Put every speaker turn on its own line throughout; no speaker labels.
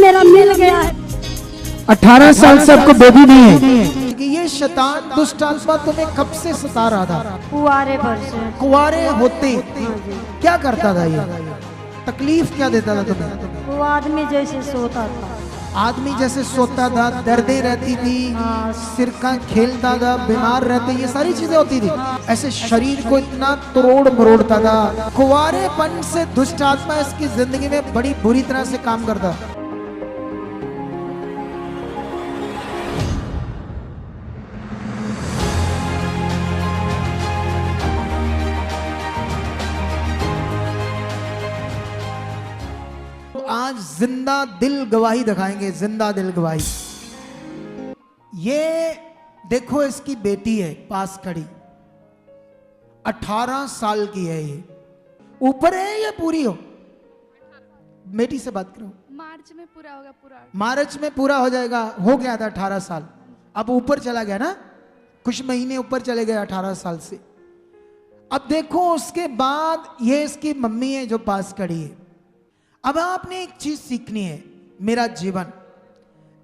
मेरा मिल गया है।
18 साल से आपको बेबी नहीं है।
कि ये शैतान दुष्ट आत्मा तुम्हें कब से सता रहा था?
कुआरे भर से।
कुंवारे होते
हाँ जी।
क्या करता था ये? तकलीफ क्या देता था तुम्हें?
वो आदमी जैसे सोता था।
आदमी जैसे सोता था, दर्दें रहती थी, सिर का खेलता था, बीमार रहते, ये सारी चीजें होती थी। ऐसे शरीर को इतना तोड़ मरोड़ता था। कुंवारेपन से दुष्ट आत्मा इसकी जिंदगी में बड़ी बुरी तरह से काम करता। आज जिंदा दिल गवाही दिखाएंगे, जिंदा दिल गवाही। ये देखो, इसकी बेटी है पास खड़ी, 18 साल की है। ये ऊपर है या पूरी हो? बेटी से बात करो।
मार्च में पूरा होगा।
मार्च में पूरा हो जाएगा। हो गया था 18 साल, अब ऊपर चला गया ना, कुछ महीने ऊपर चले गए 18 साल से। अब देखो, उसके बाद ये इसकी मम्मी है जो पास खड़ी है। अब आपने एक चीज सीखनी है, मेरा जीवन।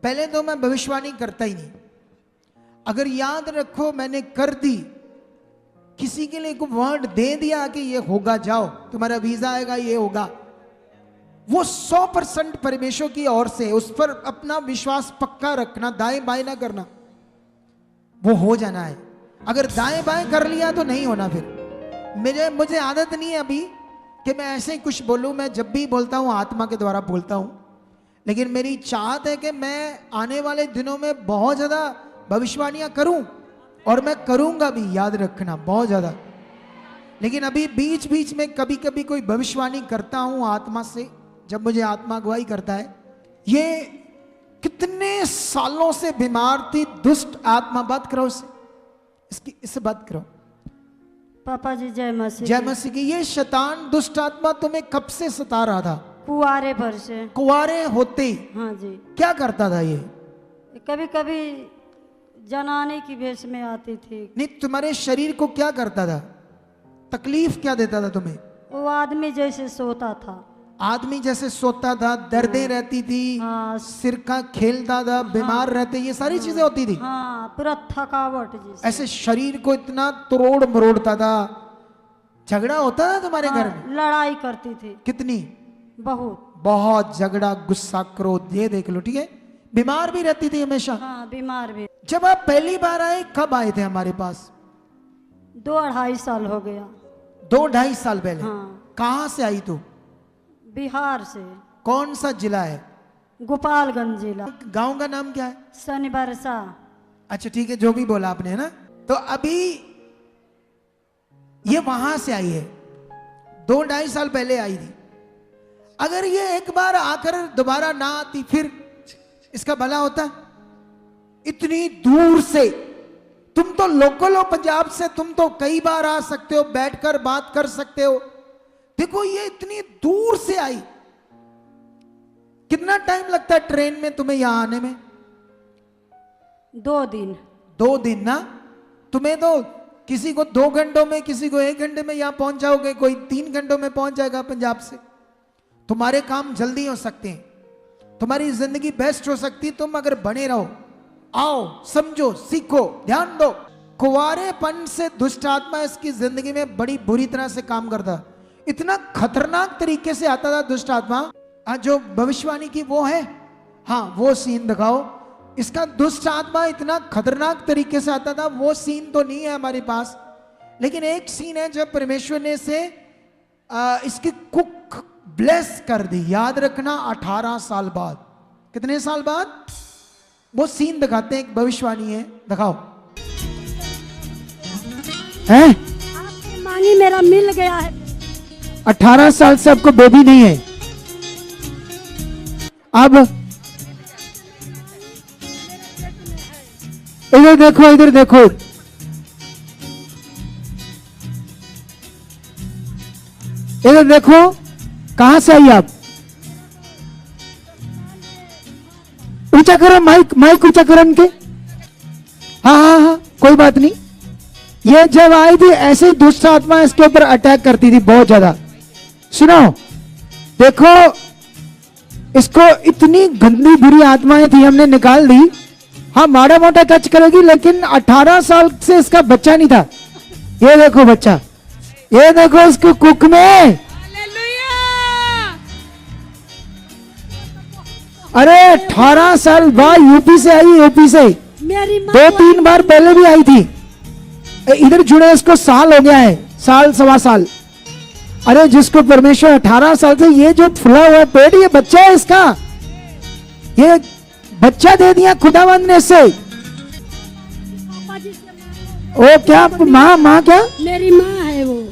पहले तो मैं भविष्यवाणी करता ही नहीं। अगर याद रखो, मैंने कर दी, किसी के लिए कोई वर्ड दे दिया कि ये होगा, जाओ तुम्हारा वीजा आएगा, ये होगा, वो 100% परमेश्वर की ओर से। उस पर अपना विश्वास पक्का रखना, दाएं बाएं ना करना, वो हो जाना है। अगर दाएं बाएं कर लिया तो नहीं होना। फिर मुझे आदत नहीं है अभी कि मैं ऐसे ही कुछ बोलूं। मैं जब भी बोलता हूं आत्मा के द्वारा बोलता हूं, लेकिन मेरी चाहत है कि मैं आने वाले दिनों में बहुत ज्यादा भविष्यवाणियां करूं, और मैं करूंगा भी, याद रखना, बहुत ज्यादा। लेकिन अभी बीच बीच में कभी कभी कोई भविष्यवाणी करता हूं आत्मा से, जब मुझे आत्मा अगुवाई करता है। ये कितने सालों से बीमार थी, दुष्ट आत्मा। बात करो इससे बात करो।
पापा जी जय मसीह।
जय मसीह की। ये शैतान दुष्ट आत्मा तुम्हें कब से सता रहा था?
कुआरे भर से।
कुंवारे होते
हाँ जी।
क्या करता था ये?
कभी कभी जनाने की भेष में आती थी।
नहीं, तुम्हारे शरीर को क्या करता था? तकलीफ क्या देता था तुम्हें?
वो आदमी जैसे सोता था।
आदमी जैसे सोता था, दर्दें रहती थी, सिर का खेलता था, बीमार रहते, ये सारी चीजें होती थी।
हाँ, पूरा थकावट जैसे।
ऐसे शरीर को इतना तोड़ मरोड़ता था। झगड़ा होता था तुम्हारे घर में?
लड़ाई करती थी।
कितनी?
बहुत
झगड़ा, गुस्सा, क्रोध, ये देख लो। ठीक है। बीमार भी रहती थी हमेशा।
हाँ, बीमार भी।
जब आप पहली बार आए, कब आए थे हमारे पास?
2-2.5 साल हो गया।
2-2.5 साल पहले।
हाँ।
कहाँ से आई तू?
बिहार से।
कौन सा जिला है?
गोपालगंज जिला।
गांव का नाम क्या है?
शनिवारसा।
अच्छा ठीक है, जो भी बोला आपने, है ना। तो अभी ये वहां से आई है, 2-2.5 साल पहले आई थी। अगर ये एक बार आकर दोबारा ना आती, फिर इसका भला होता? इतनी दूर से, तुम तो लोकल हो पंजाब से, तुम तो कई बार आ सकते हो, बैठकर बात कर सकते हो। देखो, ये इतनी दूर से आई। कितना टाइम लगता है ट्रेन में तुम्हें यहां आने में?
2 दिन।
2 दिन ना? तुम्हें तो किसी को 2 घंटों में, किसी को 1 घंटे में यहां पहुंच जाओगे, कोई 3 घंटों में पहुंच जाएगा पंजाब से। तुम्हारे काम जल्दी हो सकते हैं, तुम्हारी जिंदगी बेस्ट हो सकती है, तुम अगर बने रहो। आओ, समझो, सीखो, ध्यान दो। कुंवारेपन से दुष्ट आत्मा इसकी जिंदगी में बड़ी बुरी तरह से काम करता। इतना खतरनाक तरीके से आता था दुष्ट आत्मा। जो भविष्यवाणी की वो है, हाँ वो सीन दिखाओ। इसका दुष्ट आत्मा इतना खतरनाक तरीके से आता था, वो सीन तो नहीं है हमारे पास, लेकिन एक सीन है जब परमेश्वर ने से इसकी कुक ब्लेस कर दी। याद रखना, 18 साल बाद। कितने साल बाद? वो सीन दिखाते हैं, एक भविष्यवाणी है, दिखाओ।
हैं?
आपकी मांगी मेरा मिल गया है।
18 साल से आपको बेबी नहीं है। अब इधर देखो, इधर देखो। इधर देखो, कहां से आई आप? ऊंचा करो, माइक ऊंचा करो इनके। हाँ, कोई बात नहीं। ये जब आई थी, ऐसे ही दुष्ट आत्मा इसके ऊपर अटैक करती थी बहुत ज्यादा। सुनो, देखो, इसको इतनी गंदी बुरी आत्माएं थी, हमने निकाल दी। हाँ माड़ा मोटा टच करेगी, लेकिन 18 साल से इसका बच्चा नहीं था। ये देखो बच्चा, ये देखो इसको कुक में। अरे 18 साल बाद यूपी से आई, यूपी से
मेरी माँ
2-3 बार पहले भी आई थी। इधर जुड़े इसको साल हो गया है, साल सवा साल। अरे जिसको परमेश्वर 18 साल से, ये जो फुला हुआ पेट, ये बच्चा है इसका, ये बच्चा दे दिया खुदावंद ने से।
पापा जी से मांगो।
ओ क्या माँ क्या
मेरी माँ है वो।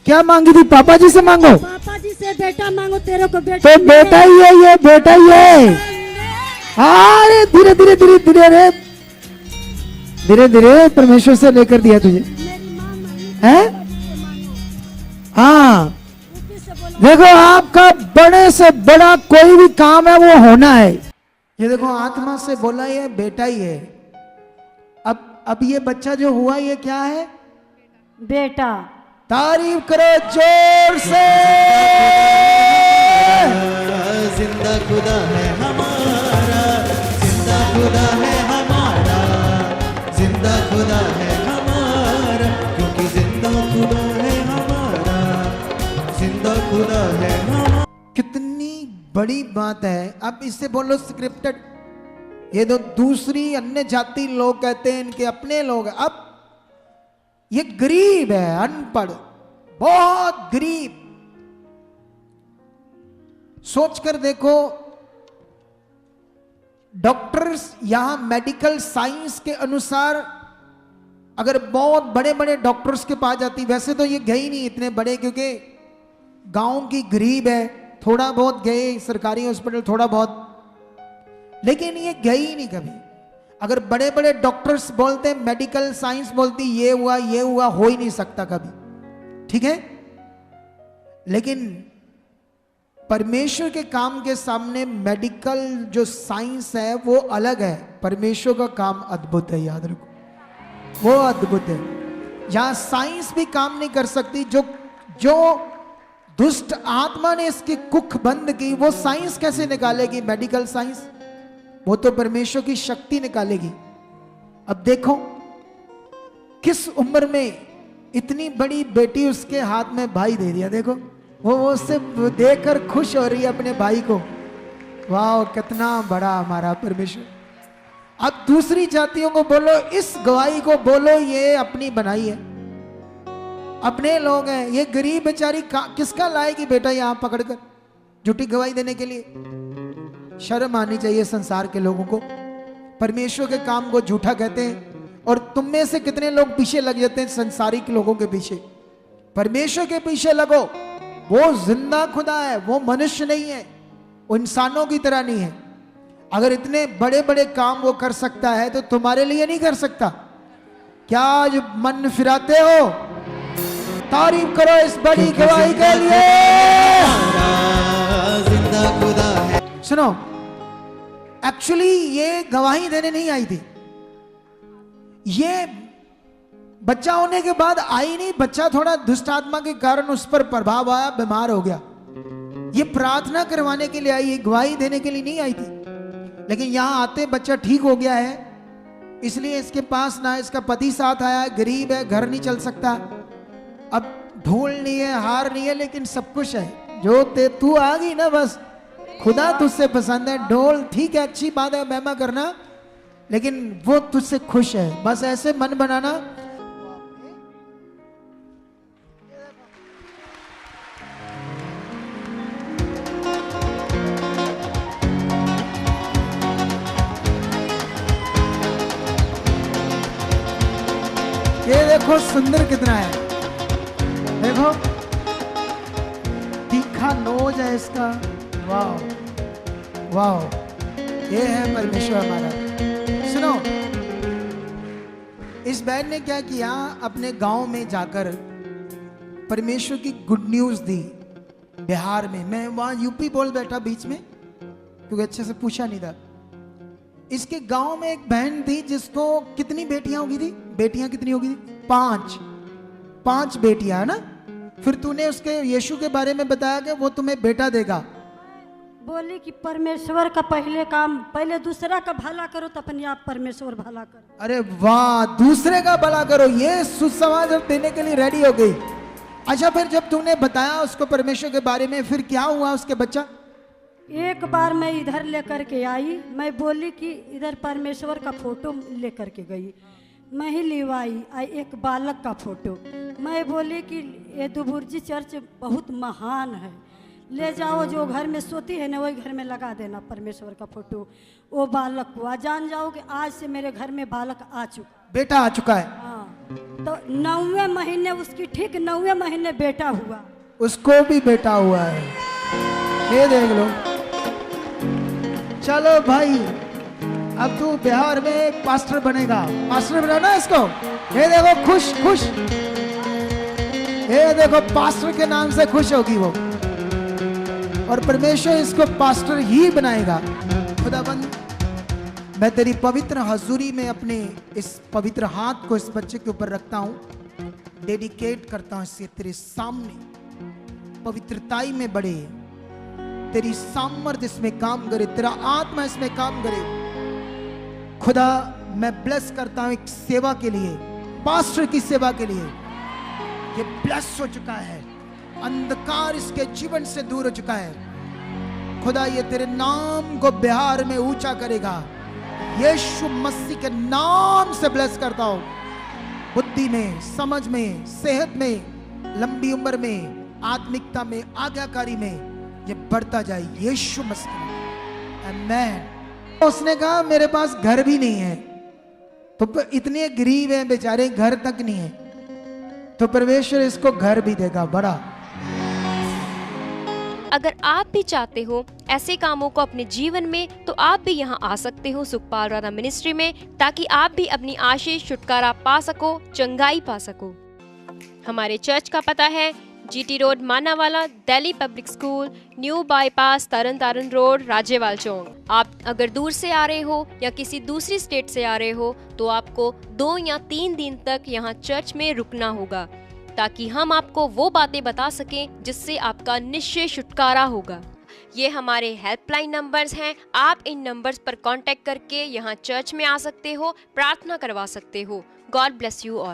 क्या मांगी थी? पापा जी से मांगो।
पापा जी से बेटा मांगो, तेरे को बेटा
तो बेटा ही है, ये बेटा ही है। अरे धीरे धीरे धीरे धीरे रे, धीरे धीरे परमेश्वर से लेकर दिया तुझे,
मेरी माँ मांगी,
है? हाँ
ऊपर से बोला
देखो, आपका बड़े से बड़ा कोई भी काम है वो होना है।
ये देखो आत्मा से बोला ये बेटा ही है। अब ये बच्चा जो हुआ ये क्या है?
बेटा।
तारीफ करो जोर से।
जिंदा खुदा है हमारा, जिंदा खुदा है हमारा, जिंदा खुदा है हमारा, क्योंकि जिंदा खुदा है हमारा, जिंदा खुदा है हमारा।
कितनी बड़ी बात है। अब इससे बोलो स्क्रिप्टेड। ये तो दूसरी अन्य जाति लोग कहते हैं इनके अपने लोग। अब ये गरीब है, अनपढ़, बहुत गरीब। सोचकर देखो, डॉक्टर्स यहां मेडिकल साइंस के अनुसार अगर बहुत बड़े बड़े डॉक्टर्स के पास जाती, वैसे तो ये गए ही नहीं इतने बड़े, क्योंकि गांव की गरीब है, थोड़ा बहुत गए सरकारी हॉस्पिटल, थोड़ा बहुत, लेकिन ये गए ही नहीं कभी। अगर बड़े बड़े डॉक्टर्स बोलते, मेडिकल साइंस बोलती ये हुआ हो ही नहीं सकता कभी, ठीक है। लेकिन परमेश्वर के काम के सामने मेडिकल जो साइंस है वो अलग है। परमेश्वर का काम अद्भुत है, याद रखो, वो अद्भुत है। जहां साइंस भी काम नहीं कर सकती, जो दुष्ट आत्मा ने इसकी कुख बंद की, वो साइंस कैसे निकालेगी? मेडिकल साइंस, वो तो परमेश्वर की शक्ति निकालेगी। अब देखो किस उम्र में इतनी बड़ी बेटी उसके हाथ में भाई दे दिया। देखो वो उससे देखकर खुश हो रही है अपने भाई को। वाह, कितना बड़ा हमारा परमेश्वर। अब दूसरी जातियों को बोलो, इस गवाही को बोलो ये अपनी बनाई है, अपने लोग हैं। ये गरीब बेचारी किसका लाएगी बेटा यहां पकड़कर झूठी गवाही देने के लिए? शर्म आनी चाहिए संसार के लोगों को। परमेश्वर के काम को झूठा कहते हैं। और तुम में से कितने लोग पीछे लग जाते हैं संसारिक लोगों के पीछे? परमेश्वर के पीछे लगो। वो जिंदा खुदा है, वो मनुष्य नहीं है, वो इंसानों की तरह नहीं है। अगर इतने बड़े बड़े काम वो कर सकता है तो तुम्हारे लिए नहीं कर सकता? क्या आज मन फिराते हो? तारीफ करो इस बड़ी गवाही के लिए।
जिंदा खुदा है।
सुनो, एक्चुअली ये गवाही देने नहीं आई थी, ये बच्चा होने के बाद आई नहीं। बच्चा थोड़ा दुष्ट आत्मा के कारण उस पर प्रभाव आया, बीमार हो गया। ये प्रार्थना करवाने के लिए आई, ये गवाही देने के लिए नहीं आई थी। लेकिन यहां आते बच्चा ठीक हो गया है, इसलिए इसके पास ना इसका पति साथ आया, गरीब है, घर नहीं चल सकता। अब ढोल नहीं है, हार नहीं है, लेकिन सब कुछ है। जो तू आ गई ना, बस खुदा तुझसे पसंद है। ढोल ठीक है, अच्छी बात है, महिमा करना, लेकिन वो तुझसे खुश है। बस ऐसे मन बनाना। ये देखो सुंदर कितना है, देखो तीखा नोज है इसका। वाह वाह, ये है परमेश्वर हमारा। सुनो, इस बहन ने क्या किया, अपने गांव में जाकर परमेश्वर की गुड न्यूज दी। बिहार में, मैं वहां यूपी बोल बैठा बीच में क्योंकि अच्छे से पूछा नहीं था। इसके गांव में एक बहन थी जिसको कितनी बेटियां होगी थी? बेटियां कितनी होगी थी? 5 बेटियां, है ना। फिर तूने उसके यीशु के बारे में बताया कि वो तुम्हें बेटा देगा।
बोली कि परमेश्वर का पहले काम, पहले दूसरा का भला करो तो अपने आप परमेश्वर भला करो।
अरे वाह, दूसरे का भला करो, ये सुसमाचार देने के लिए रेडी हो गई। अच्छा, फिर जब तूने बताया उसको परमेश्वर के बारे में, फिर क्या हुआ उसके बच्चा?
एक बार मैं इधर लेकर के आई, मैं बोली कि इधर परमेश्वर का फोटो लेकर के गई, मैं ही लिवाई आई एक बालक का फोटो। मैं बोली कि ये दुबुर्जी चर्च बहुत महान है, ले जाओ, जो घर में सोती है ना वही घर में लगा देना परमेश्वर का फोटो। वो बालक हुआ, जान जाओ कि आज से मेरे घर में बालक आ चुका,
बेटा आ चुका है।
हाँ। तो 9वें महीने उसकी, ठीक 9वें महीने बेटा हुआ।
उसको भी बेटा हुआ है, ये देख लो। चलो भाई, अब तू बिहार में एक पास्टर बनेगा, पास्टर बनाना इसको। ये देखो खुश खुश, ये देखो पास्टर के नाम से खुश होगी वो, और परमेश्वर इसको पास्टर ही बनाएगा। खुदाबंद, मैं तेरी पवित्र हजूरी में अपने इस पवित्र हाथ को इस बच्चे के ऊपर रखता हूं, डेडिकेट करता हूं इसे तेरे सामने। पवित्रताई में बढ़े, तेरी सामर्थ्य इसमें काम करे, तेरा आत्मा इसमें काम करे। खुदा, मैं ब्लेस करता हूं एक सेवा के लिए, पास्टर की सेवा के लिए। ये ब्लेस हो चुका है, अंधकार इसके जीवन से दूर हो चुका है। खुदा, ये तेरे नाम को बिहार में ऊंचा करेगा। यीशु मसीह के नाम से ब्लेस करता हूं, बुद्धि में, समझ में, सेहत में, लंबी उम्र में, आत्मिकता में, आज्ञाकारी में ये बढ़ता जाए यीशु मसीह में। आमीन। उसने कहा मेरे पास घर भी नहीं है, तो इतने गरीब हैं बेचारे, घर तक नहीं है, तो परमेश्वर इसको घर भी देगा बड़ा।
अगर आप भी चाहते हो ऐसे कामों को अपने जीवन में, तो आप भी यहाँ आ सकते हो सुखपाल राणा मिनिस्ट्री में, ताकि आप भी अपनी आशीष, छुटकारा पा सको, चंगाई पा सको। हमारे चर्च का पता है GT road Manawala, Delhi Public School, new bypass, Tarn Taran road, Rajewal Chowk. आप अगर दूर से आ रहे हो या किसी दूसरी स्टेट से आ रहे हो, तो आपको 2 या 3 दिन तक यहाँ चर्च में रुकना होगा, ताकि हम आपको वो बातें बता सकें जिससे आपका निश्चय छुटकारा होगा। ये हमारे हेल्पलाइन नंबर्स हैं, आप इन नंबर्स पर कांटेक्ट करके यहाँ चर्च में आ सकते हो, प्रार्थना करवा सकते हो। God bless you all.